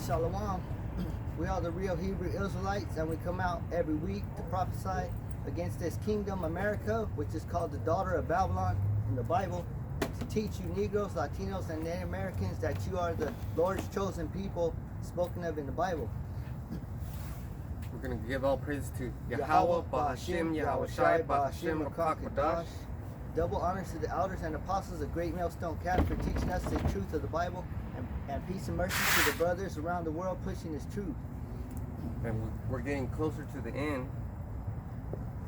Shalom. We are the real Hebrew Israelites, and we come out every week to prophesy against this kingdom, America, which is called the daughter of Babylon in the Bible, and to teach you Negroes, Latinos, and Native Americans that you are the Lord's chosen people spoken of in the Bible. We're going to give all praise to Yahweh, Ba'Hashem, Yahweh Shai, Ba'Hashem, Rakak, Double honors to the elders and apostles of Great Millstone Cap for teaching us the truth of the Bible, and peace and mercy to the brothers around the world pushing this truth. And we're getting closer to the end,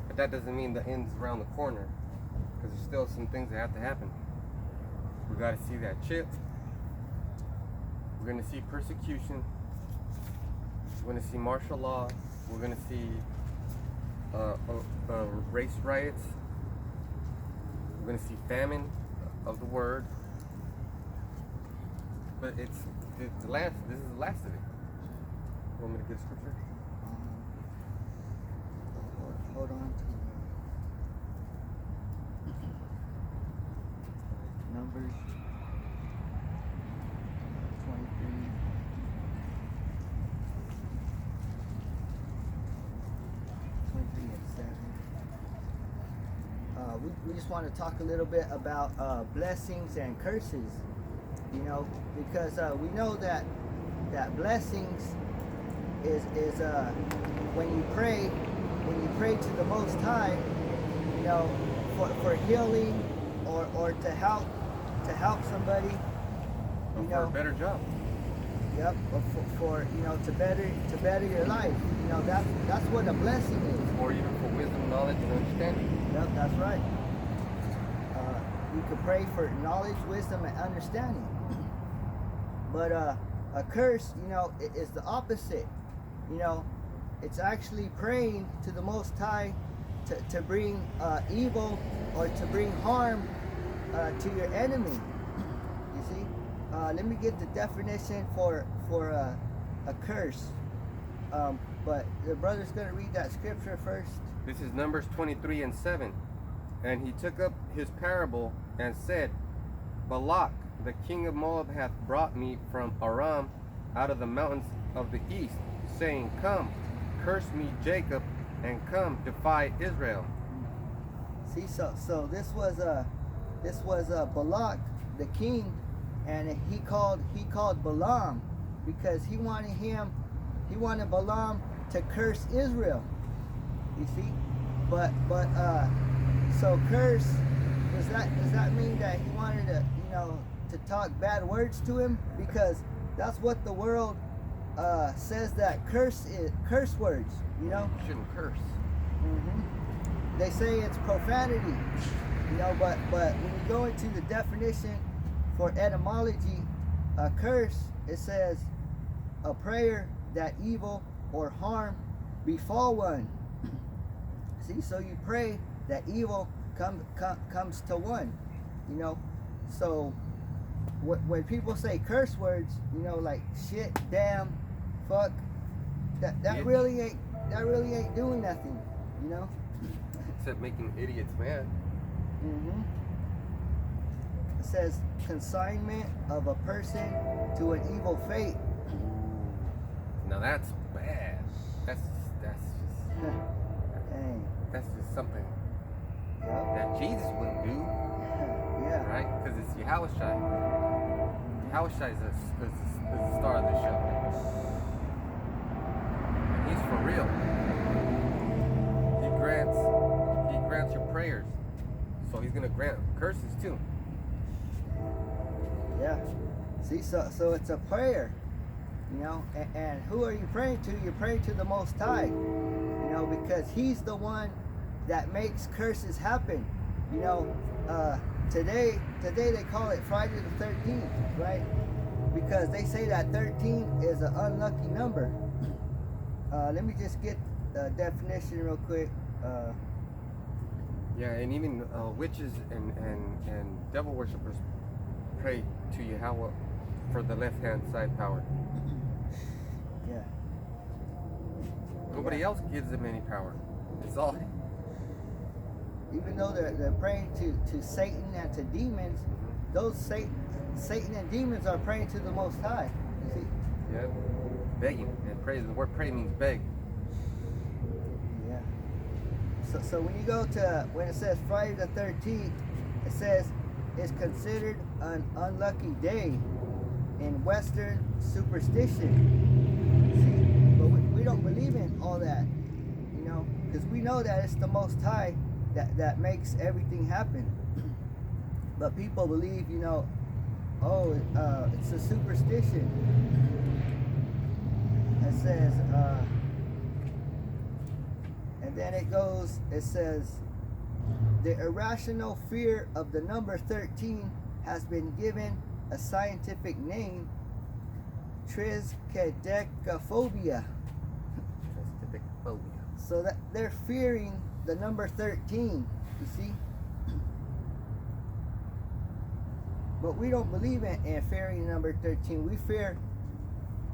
but that doesn't mean the end's around the corner, because there's still some things that have to happen. We got to see that chip. We're going to see persecution. We're going to see martial law. We're going to see race riots. We're going to see famine of the word. But it's the last. This is the last of it. You want me to get a scripture? Hold on to Numbers 23. We just want to talk a little bit about blessings and curses, you know, because we know that blessings is when you pray to the Most High, you know, for healing or to help somebody, you know, for a better job. Yep, or for you know, to better your life. You know, that's what a blessing is. Or even for wisdom, knowledge, and understanding. Yep, that's right. You can pray for knowledge, wisdom, and understanding. But a curse, you know, is the opposite. You know, it's actually praying to the Most High to bring evil or to bring harm to your enemy. You see? Let me get the definition for a curse. But the brother's going to read that scripture first. This is Numbers 23:7. And he took up his parable and said, Balak, the king of Moab, hath brought me from Aram out of the mountains of the east, saying, Come, curse me Jacob, and come, defy Israel. See, so this was Balak, the king, and he called Balaam because he wanted Balaam to curse Israel. You see, but so curse, does that mean that he wanted to, you know, to talk bad words to him? Because that's what the world says that curse words, you know. You shouldn't curse. Mm-hmm. They say it's profanity, you know, but when you go into the definition for etymology, a curse, it says a prayer that evil or harm befall one. See, so you pray that evil comes to one, you know. So when people say curse words, you know, like shit, damn, fuck, that really ain't doing nothing, you know. Except making idiots mad. Mm-hmm. It says consignment of a person to an evil fate. Now that's bad. That's just Dang. that's just something Yep. that Jesus wouldn't do, Yeah. right? Because it's Yahweh Shai. Yahweh Shai is the star of the show. And he's for real. He grants your prayers, so he's gonna grant curses too. Yeah. See, so it's a prayer, you know, and who are you praying to? You're praying to the Most High, you know, because he's the one that makes curses happen. You know, today they call it Friday the 13th, right? Because they say that 13 is an unlucky number. Let me just get the definition real quick. Yeah, and even witches and devil worshippers pray to Yahweh for the left-hand side power. Yeah. Nobody else gives them any power. It's all. Even though they're praying to Satan and to demons, those Satan and demons are praying to the Most High. You see? Yeah. begging. And pray, the word pray means beg. Yeah. So when you go to, when it says Friday the 13th, it says it's considered an unlucky day in Western superstition. See, but we don't believe in all that, you know, because we know that it's the Most High that makes everything happen. But people believe, you know, oh, it's a superstition. It says, and then it goes, it says, the irrational fear of the number 13 has been given a scientific name, triskaidekaphobia. Triskaidekaphobia. So that they're fearing the number 13, you see? But we don't believe in fearing number 13. We fear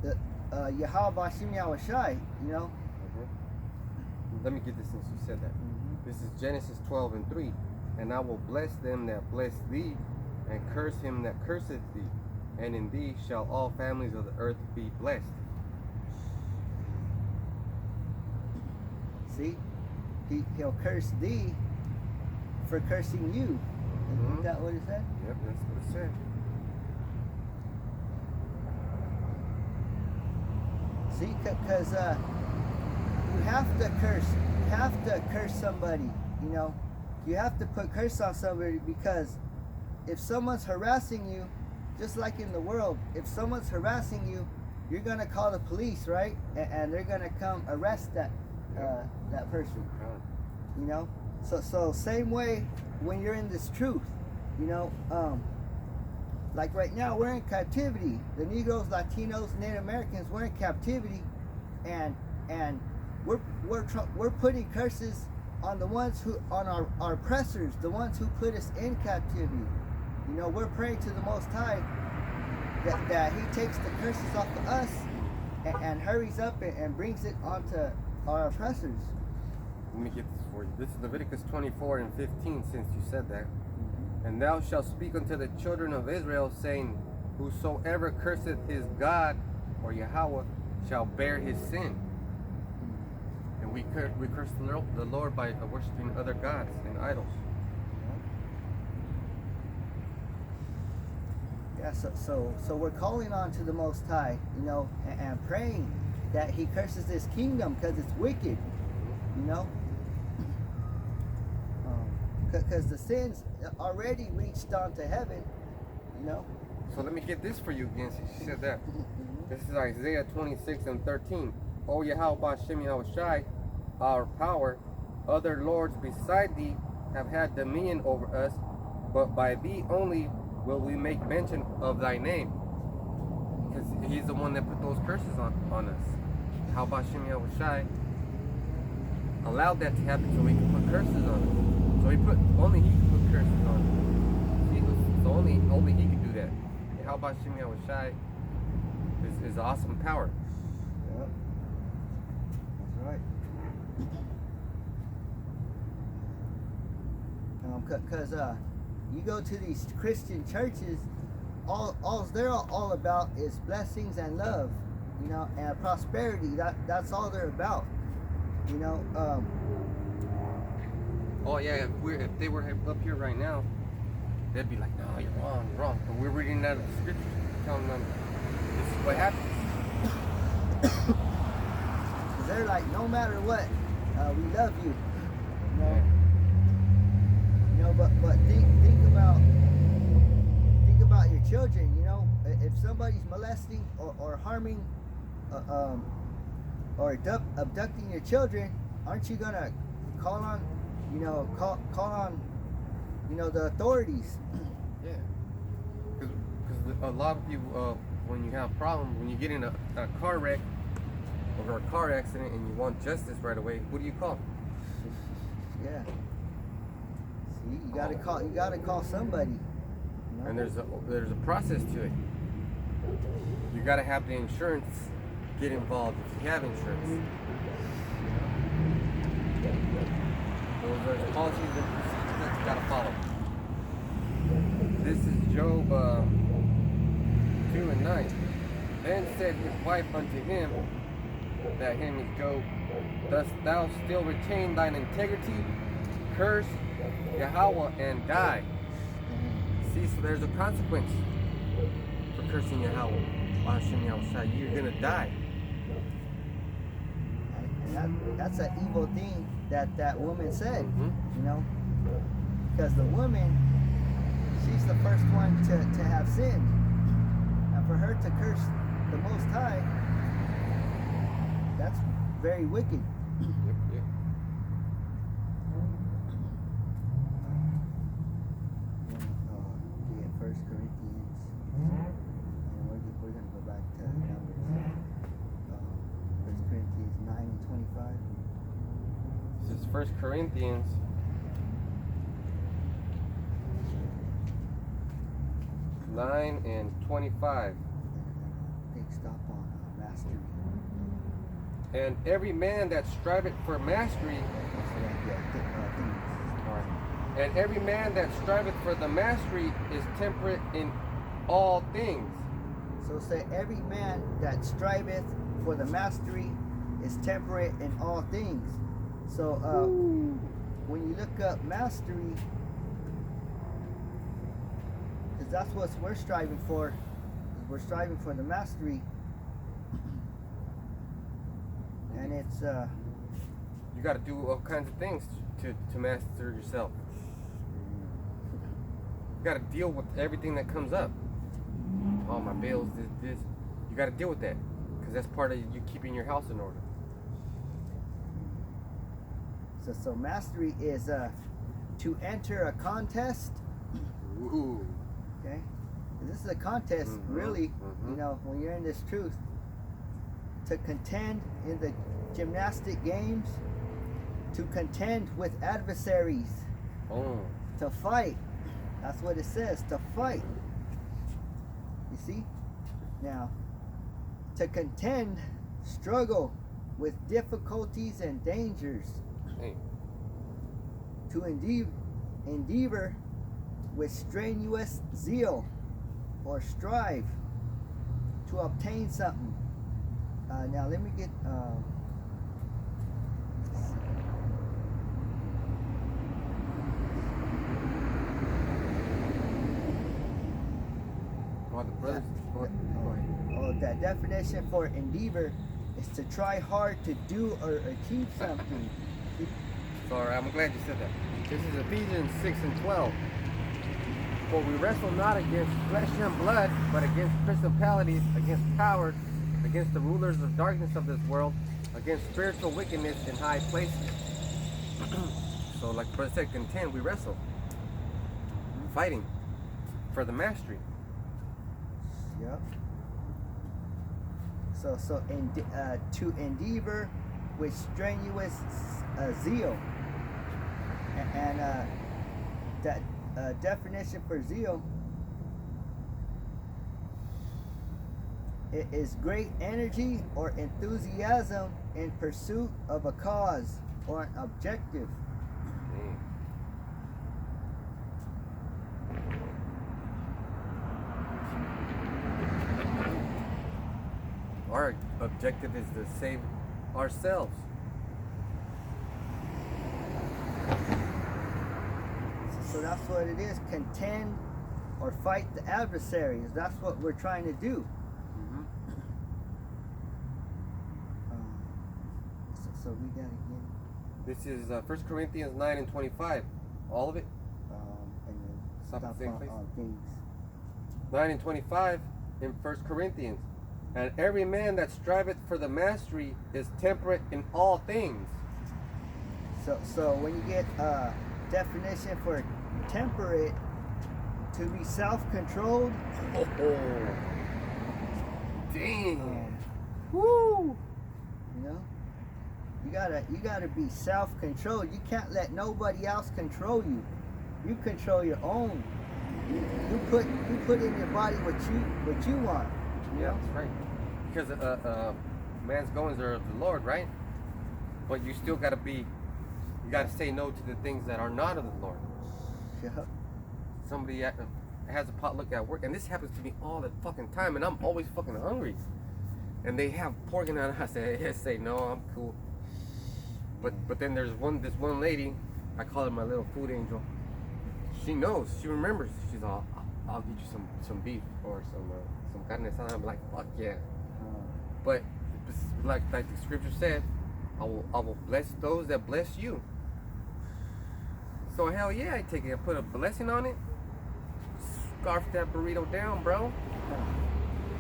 the Yahweh Bashim Yahushai, you know? Let me get this since you said that. This is Genesis 12:3. And I will bless them that bless thee, and curse him that curseth thee. And in thee shall all families of the earth be blessed. See? He'll curse thee for cursing you. Isn't that what it said? Yep, that's what it said. See, because you have to curse. You have to curse somebody, you know. You have to put curse on somebody, because if someone's harassing you, just like in the world, if someone's harassing you, you're going to call the police, right? And they're going to come arrest that person, you know. So same way when you're in this truth, you know, like right now we're in captivity. The Negroes, Latinos, Native Americans, we're in captivity, and we're putting curses on the ones who, on our oppressors, the ones who put us in captivity. You know, we're praying to the Most High that He takes the curses off of us and hurries up and brings it onto our oppressors. Let me get this for you. This is Leviticus 24:15, since you said that. And thou shalt speak unto the children of Israel, saying, whosoever curseth his God, or Yahweh, shall bear his sin. And we curse the Lord by worshiping other gods and idols. Yeah, so we're calling on to the Most High, you know, and praying that He curses this kingdom because it's wicked, you know. Because the sins already reached onto heaven, you know. So let me get this for you again, since you said that. This is Isaiah 26:13. O Yahweh Ba'Shem Yahushai, our power, other lords beside thee have had dominion over us, but by thee only will we make mention of thy name. Because He's the one that put those curses on us. How Ba'Shem Yahushai allowed that to happen so He could put curses on us. So only He could put curses on us. So only He could do that. How Ba'Shem Yahushai is awesome power. Yep. That's right. Because you go to these Christian churches, all they're all about is blessings and love, you know, and prosperity. That's all they're about, you know. Oh yeah, if they were up here right now, they'd be like, no, you're wrong. But we're reading out of the scriptures, telling them this is what happens. They're like, no matter what, we love you, you know. You know, but think about your children. You know, if somebody's molesting or harming, or abducting your children, aren't you gonna call on, you know, call on, you know, the authorities? Yeah, because a lot of people, when you have problems, when you get in a car wreck or a car accident and you want justice right away, who do you call? Yeah. See, you gotta call somebody. You know? And there's a process to it. You gotta have the insurance get involved if you have insurance. Those are the policies and procedures that you gotta follow. This is Job 2:9. Then said his wife unto him that him is Job, dost thou still retain thine integrity? Curse Yahweh and die. See, so there's a consequence for cursing Yahweh. You're gonna die. And that's an evil thing that woman said, Mm-hmm. you know, because the woman, she's the first one to have sinned, and for her to curse the Most High, that's very wicked. Yep. First Corinthians, and we're gonna go back to Numbers. First Corinthians 9 and 25. This is 1 Corinthians 9 and 25. Big stop on mastery. And every man that striveth for mastery, and every man that striveth for the mastery is temperate in all things. So say every man that striveth for the mastery is temperate in all things. So when you look up mastery, because that's what we're striving for. We're striving for the mastery, and it's You got to do all kinds of things to master yourself. You got to deal with everything that comes up. All my bills, this. You got to deal with that because that's part of you keeping your house in order. so mastery is to enter a contest. Ooh. Okay, this is a contest, really. You know, when you're in this truth, to contend in the gymnastic games, to contend with adversaries, to fight. That's what it says, to fight. You see? Now, to contend, struggle with difficulties and dangers. Hey. To endeavor with strenuous zeal, or strive to obtain something. Now let me get that definition for endeavor is to try hard to do or achieve something. Sorry, I'm glad you said that. This is Ephesians 6 and 12. For we wrestle not against flesh and blood, but against principalities, against powers, against the rulers of darkness of this world, against spiritual wickedness in high places. So like the brother said, contend, we wrestle. Fighting for the mastery. Yep. So to endeavor with strenuous zeal, and that definition for zeal is great energy or enthusiasm in pursuit of a cause or an objective. Our objective is to save ourselves. So that's what it is, contend or fight the adversaries. That's what we're trying to do. So we got again. This is 1 Corinthians 9 and 25. All of it? And then Stop at the same place? on things. 9 and 25 in 1 Corinthians. And every man that striveth for the mastery is temperate in all things. So when you get definition for temperate, to be self-controlled. Dang. Woo! You know, you gotta be self-controlled. You can't let nobody else control you. You control your own. You put in your body what you want. Yeah, that's right. Because man's goings are of the Lord, right? But you still gotta say no to the things that are not of the Lord. Yeah. Somebody has a potluck at work, and this happens to me all the fucking time, and I'm always fucking hungry. And they have pork, and I say no, I'm cool. But then there's this one lady, I call her my little food angel. She knows, she remembers. She's all, I'll get you some beef or some carne asada. I'm like, fuck yeah. But like the scripture said, I will bless those that bless you. So hell yeah, I take it. I put a blessing on it. Scarf that burrito down, bro.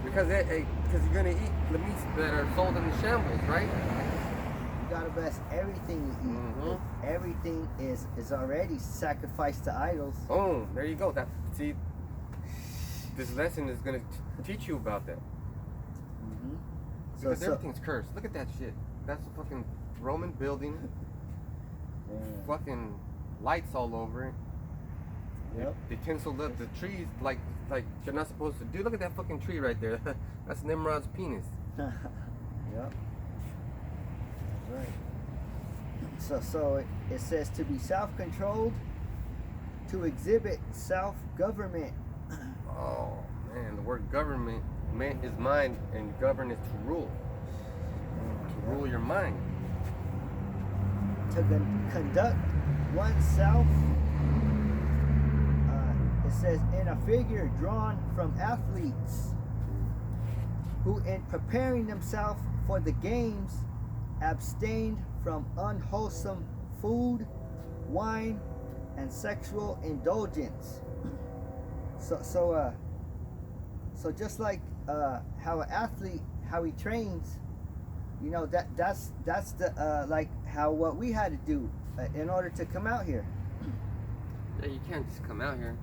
Because you're gonna eat the meats that are sold in the shambles, right? You gotta bless everything you eat. Mm-hmm. Everything is already sacrificed to idols. Boom, there you go. See, this lesson is gonna teach you about that. Mm-hmm. Because everything's cursed. Look at that shit. That's a fucking Roman building. Yeah. Fucking lights all over it. Yep. They tinseled up the trees like you're not supposed to do. Look at that fucking tree right there. That's Nimrod's penis. Yep. That's right. So it says to be self-controlled, to exhibit self-government. Oh man, the word government is mind, and govern is to rule. To rule your mind. To conduct oneself. It says in a figure drawn from athletes who in preparing themselves for the games abstained from unwholesome food, wine, and sexual indulgence. So just like how an athlete, how he trains, you know, that's the like how what we had to do in order to come out here. Yeah, you can't just come out here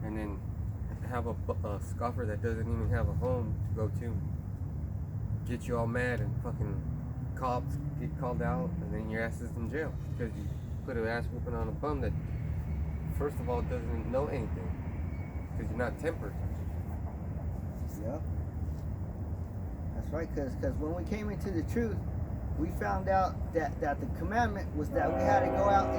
and then have a scoffer that doesn't even have a home to go to get you all mad, and fucking cops get called out, and then your ass is in jail because you put an ass whooping on a bum that first of all doesn't know anything because you're not tempered. Yeah, that's right. Because when we came into the truth, we found out that the commandment was that we had to go out.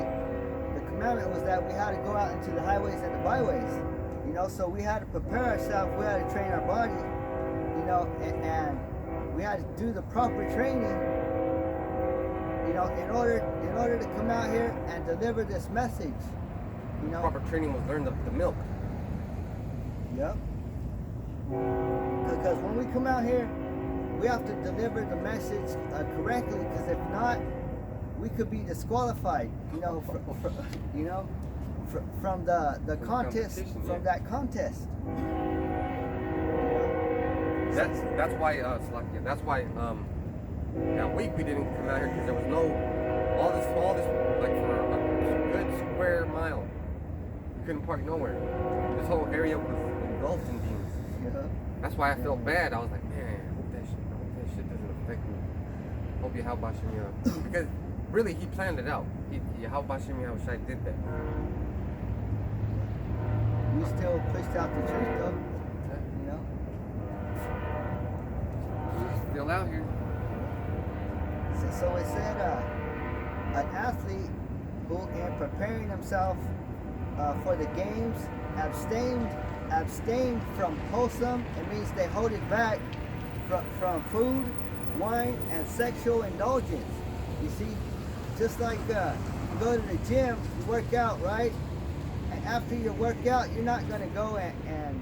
The commandment was that we had to go out into the highways and the byways. You know, so we had to prepare ourselves. We had to train our body. You know, and we had to do the proper training. You know, in order to come out here and deliver this message. You know, Proper training was learn the milk. Yep. Because when we come out here, we have to deliver the message correctly. Because if not, we could be disqualified. You know, from the contest, from that contest. That's why that's why that week we didn't come out here because there was no all this like for a good square mile. We couldn't park nowhere. This whole area was engulfed in demons. Yeah. That's why I felt bad. I was like, man, I hope that shit doesn't affect me. Hope Yahweh Shem Yah. Because really, he planned it out. Yahweh Shem Yah did that. We still pushed out the truth, though. You know. We're still out here. So it said, an athlete who, in preparing himself for the games, abstained from wholesome. It means they hold it back from food, wine, and sexual indulgence. You see, just like you go to the gym, you work out, right? And after your workout, you're not gonna go and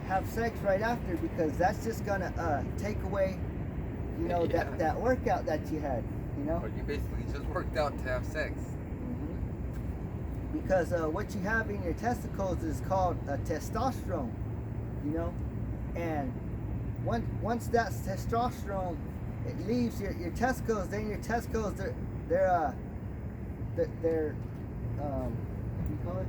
have sex right after, because that's just gonna take away, you know, that workout that you had, you know. Or you basically just worked out to have sex. Because what you have in your testicles is called testosterone, you know, and once that testosterone it leaves your testicles, then your testicles they're what do you call it?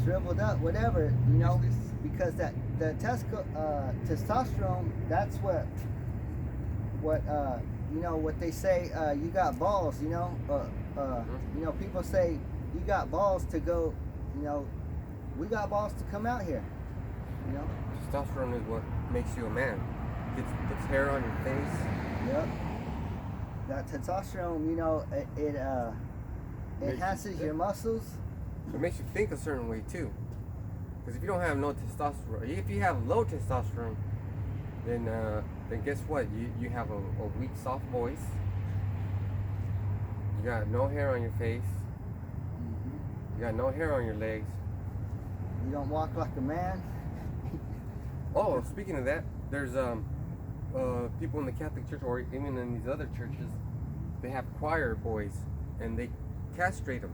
Shriveled up, whatever, you know, because the testosterone, that's what you know, what they say, you got balls, you know, you know, people say you got balls to go, you know, we got balls to come out here, you know. Testosterone is what makes you a man. It's hair on your face. Yep. That testosterone, you know, it enhances your muscles. It makes you think a certain way too. Because if you don't have no testosterone, if you have low testosterone, then guess what? You have a weak, soft voice. You got no hair on your face. You got no hair on your legs. You don't walk like a man. Oh, speaking of that, there's people in the Catholic Church, or even in these other churches, they have choir boys, and they castrate them.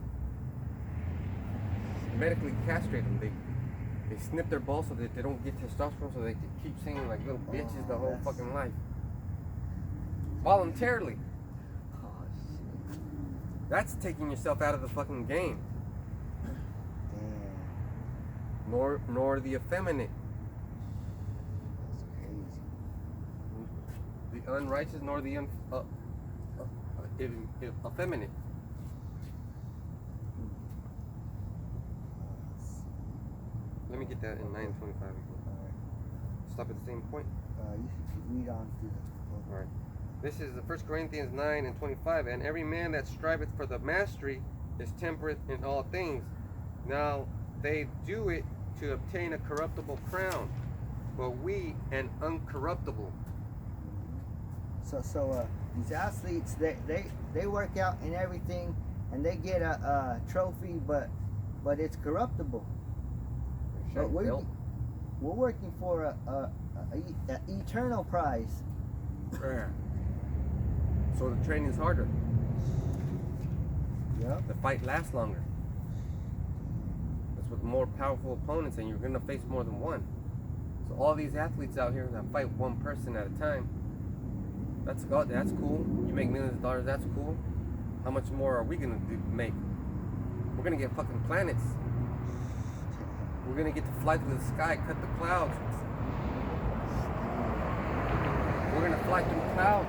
Medically castrate them. They snip their balls so that they don't get testosterone, so they can keep singing like little bitches the whole fucking life. Voluntarily. Oh, shit. That's taking yourself out of the fucking game. Damn. Nor the effeminate. That's crazy. The unrighteous, nor the effeminate. Let me get that in 9:25. Stop at the same point. You should read on through the All right. This is the 1 Corinthians 9:25. And every man that striveth for the mastery is temperate in all things. Now they do it to obtain a corruptible crown, but we an uncorruptible. So these athletes, they work out and everything, and they get a trophy, but it's corruptible. But we're working for a eternal prize. Yeah. So the training is harder. Yep. The fight lasts longer. It's with more powerful opponents, and you're gonna face more than one. So all these athletes out here that fight one person at a time, that's cool. You make millions of dollars, that's cool. How much more are we gonna make? We're gonna get fucking planets. We're gonna get to fly through the sky, cut the clouds. We're gonna fly through the clouds.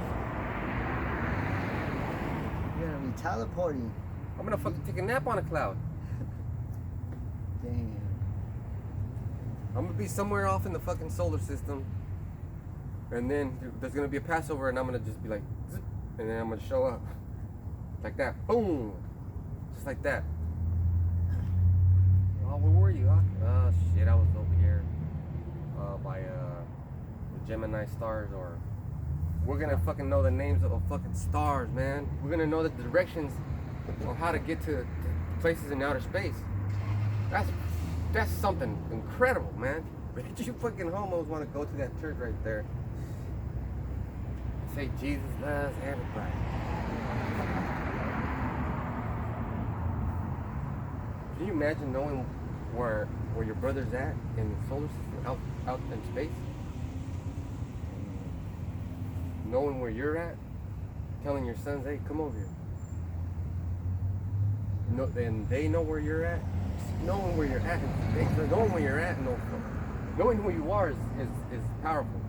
You're gonna be teleporting. I'm gonna fucking take a nap on a cloud. Damn. I'm gonna be somewhere off in the fucking solar system, and then there's gonna be a Passover, and I'm gonna just be like, zip, and then I'm gonna show up like that, boom, just like that. Oh, where were you? Oh shit, I was over here by the Gemini stars, or we're gonna fucking know the names of the fucking stars, man. We're gonna know the directions on how to get to places in outer space. That's something incredible, man. You fucking homos want to go to that church right there. Say Jesus loves everybody. Can you imagine knowing where your brother's at in the solar system, out in space? Knowing where you're at, telling your sons, hey, come over here. No, then they know where you're at. Knowing where you're at, knowing where you're at, knowing who you are is powerful.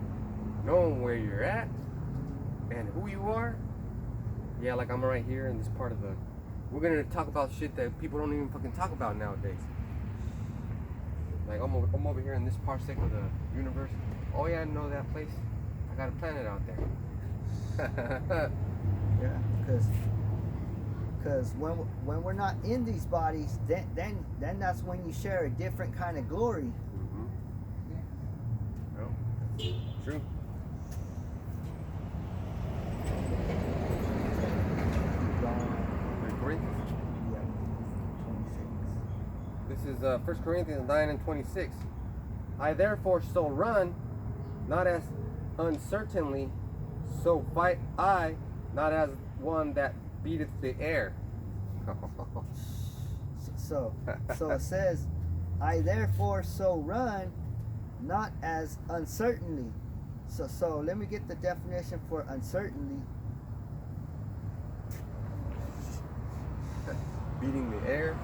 Knowing where you're at and who you are, yeah, like I'm right here in this part of the. We're gonna talk about shit that people don't even fucking talk about nowadays. Like I'm over here in this parsec of the universe. Oh yeah, I know that place. I got a planet out there. Yeah, because when we're not in these bodies, then that's when you share a different kind of glory. Mm-hmm. Yeah. Oh, true. Yeah, 26. This is 1 Corinthians 9:26. I therefore so run, not as uncertainly, so fight I, not as one that beateth the air. So it says, I therefore so run, not as uncertainly. So let me get the definition for uncertainly. Beating the air.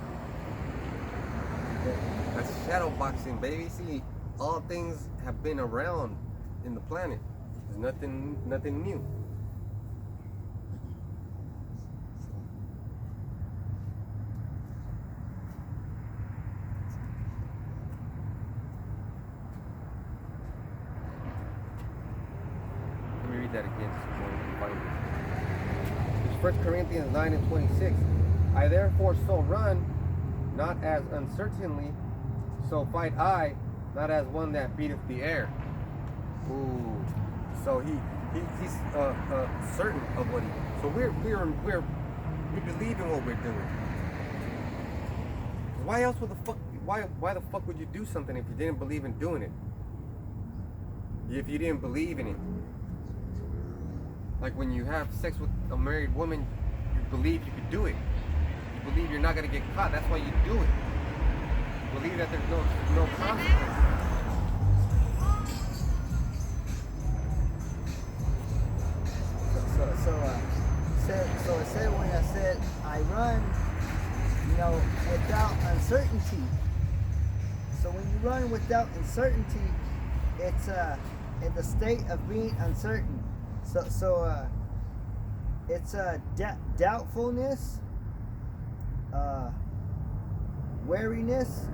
That's shadow boxing, baby. See, all things have been around in the planet. There's nothing new. Let me read that again so you can find it. It's 1 Corinthians 9:26. I therefore so run, not as uncertainly, so fight I, not as one that beateth the air. Ooh. So he's certain of what he. So we believe in what we're doing. Why else would the fuck? Why the fuck would you do something if you didn't believe in doing it? If you didn't believe in it. Like when you have sex with a married woman, you believe you could do it. You believe you're not gonna get caught. That's why you do it. You believe that there's no consequence. So it said when I said I run, without uncertainty. So when you run without uncertainty, it's in the state of being uncertain. So it's doubtfulness, wariness,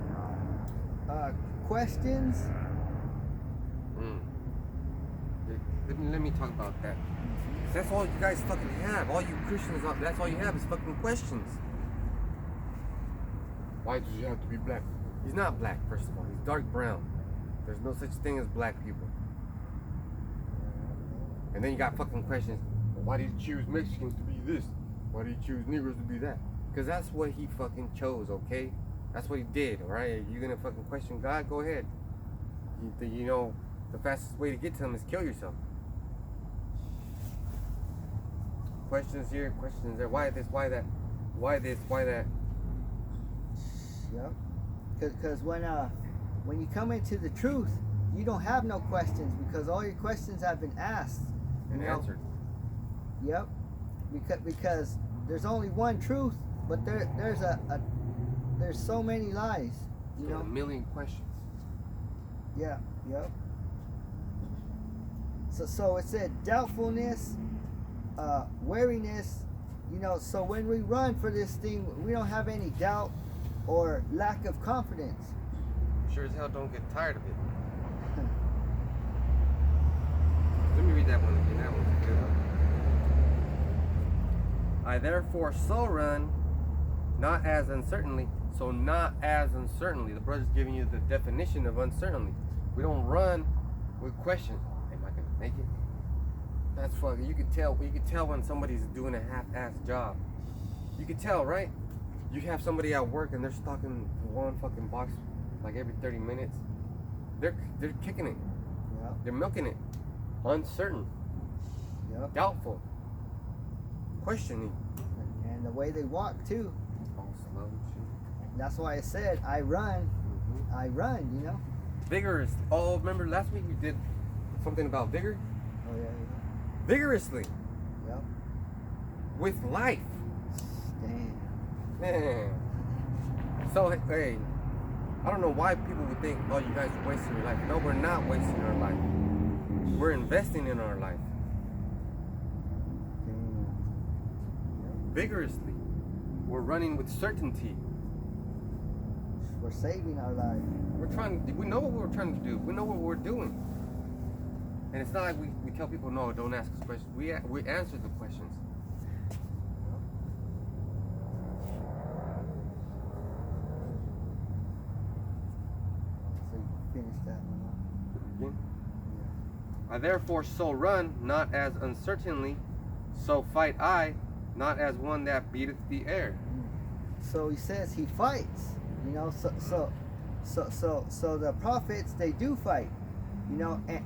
questions. Let me talk about that. That's all you guys fucking have. All you Christians, that's all you have is fucking questions. Why does he have to be black? He's not black, first of all. He's dark brown. There's no such thing as black people. And then you got fucking questions. Well, why did he choose Mexicans to be this? Why did he choose Negroes to be that? Because that's what he fucking chose, okay? That's what he did, alright? You're gonna fucking question God? Go ahead. You know, the fastest way to get to him is kill yourself. Questions here, questions there. Why this? Why that? Why this? Why that? Yep. Because when you come into the truth, you don't have no questions because all your questions have been asked And answered. Yep. Because there's only one truth, but there's so many lies. You know. A million questions. Yeah. Yep. So it said doubtfulness. Wariness, so when we run for this thing, we don't have any doubt or lack of confidence. Sure as hell don't get tired of it. Let me read that one again. That one's good. I therefore so run, not as uncertainly. So not as uncertainly. The brother's giving you the definition of uncertainly. We don't run with questions. Am I gonna make it? That's fucking. You can tell when somebody's doing a half-assed job. You can tell, right? You have somebody at work and they're stocking one fucking box like every 30 minutes. They're kicking it. Yep. They're milking it. Uncertain. Yep. Doubtful. Questioning. And the way they walk too. All slow and shit. That's why I said I run. Mm-hmm. I run. Vigorous. Oh, remember last week we did something about vigor? Oh yeah. Vigorously. Yep. With life. Damn. Man. So, hey, I don't know why people would think, oh, you guys are wasting your life. No, we're not wasting our life. We're investing in our life. Damn. Vigorously. We're running with certainty. We're saving our life. We know what we're trying to do. We know what we're doing. And it's not like we tell people, no, don't ask us questions. We answer the questions. So you finish that one up. Again? Yeah. I therefore so run, not as uncertainly, so fight I, not as one that beateth the air. So he says he fights, so the prophets, they do fight,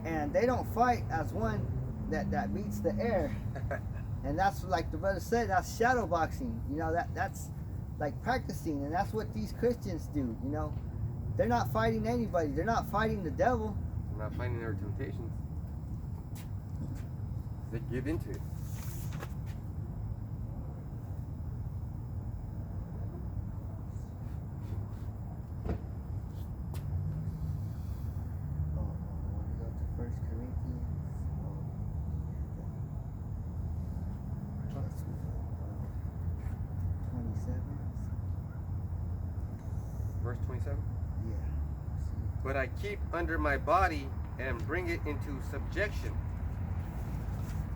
and they don't fight as one that beats the air. And that's like the brother said, that's shadow boxing. That's like practicing, and that's what these Christians do. They're not fighting anybody. They're not fighting the devil. They're not fighting their temptations. They give into it. Verse 27? Yeah. But I keep under my body and bring it into subjection,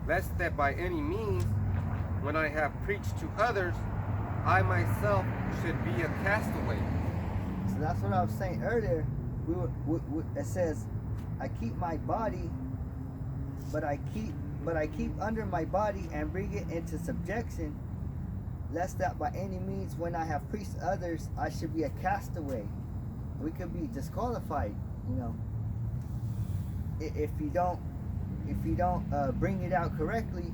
lest that by any means, when I have preached to others, I myself should be a castaway. So that's what I was saying earlier. It says, I keep my body, but I keep under my body and bring it into subjection, lest that by any means, when I have preached others, I should be a castaway. We could be disqualified, if you don't bring it out correctly.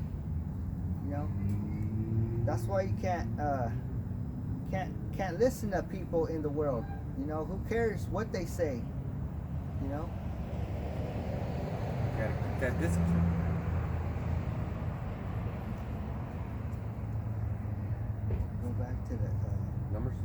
That's why you can't listen to people in the world. Who cares what they say? Gotta keep that discipline. Go back to the Numbers.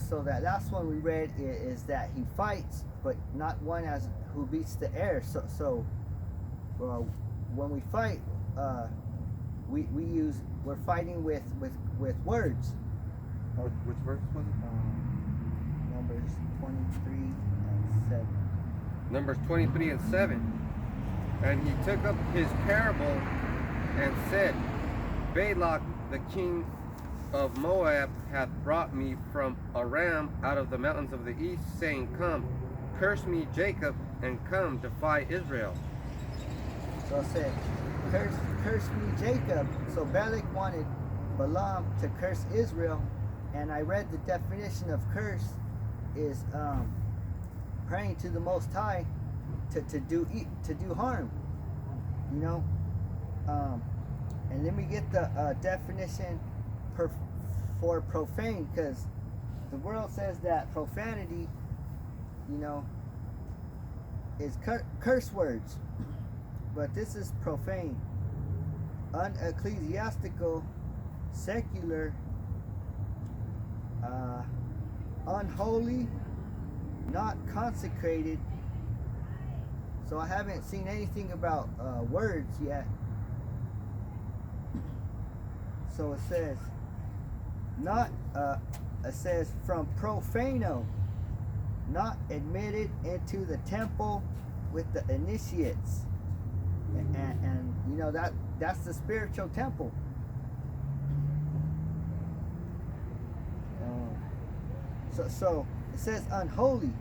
So that last one we read is that he fights, but not one as who beats the air. So when we fight, we're fighting with words. Which verse was it? Numbers 23 and 7. Numbers 23 and 7. And he took up his parable and said, Balak the king of Moab hath brought me from Aram out of the mountains of the east, saying, Come, curse me Jacob, and come, defy Israel. So it said, curse me Jacob. So Balak wanted Balaam to curse Israel, and I read the definition of curse is praying to the Most High to do harm. And let me get the definition for profane, because the world says that profanity, is curse words, but this is profane, unecclesiastical, secular, unholy, not consecrated. So I haven't seen anything about words yet. So it says, it says from profano, not admitted into the temple with the initiates, and that's the spiritual temple. So it says unholy,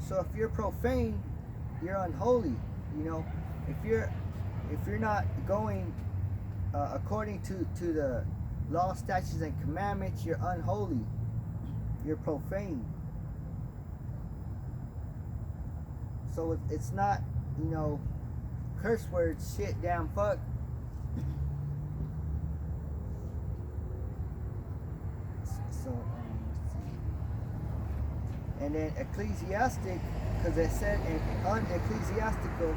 So if you're profane, you're unholy, If you're not going according to the law, statutes, and commandments, you're unholy. You're profane. So it's not, curse words, shit, damn, fuck. So let's see. And then ecclesiastic, because it said in unecclesiastical,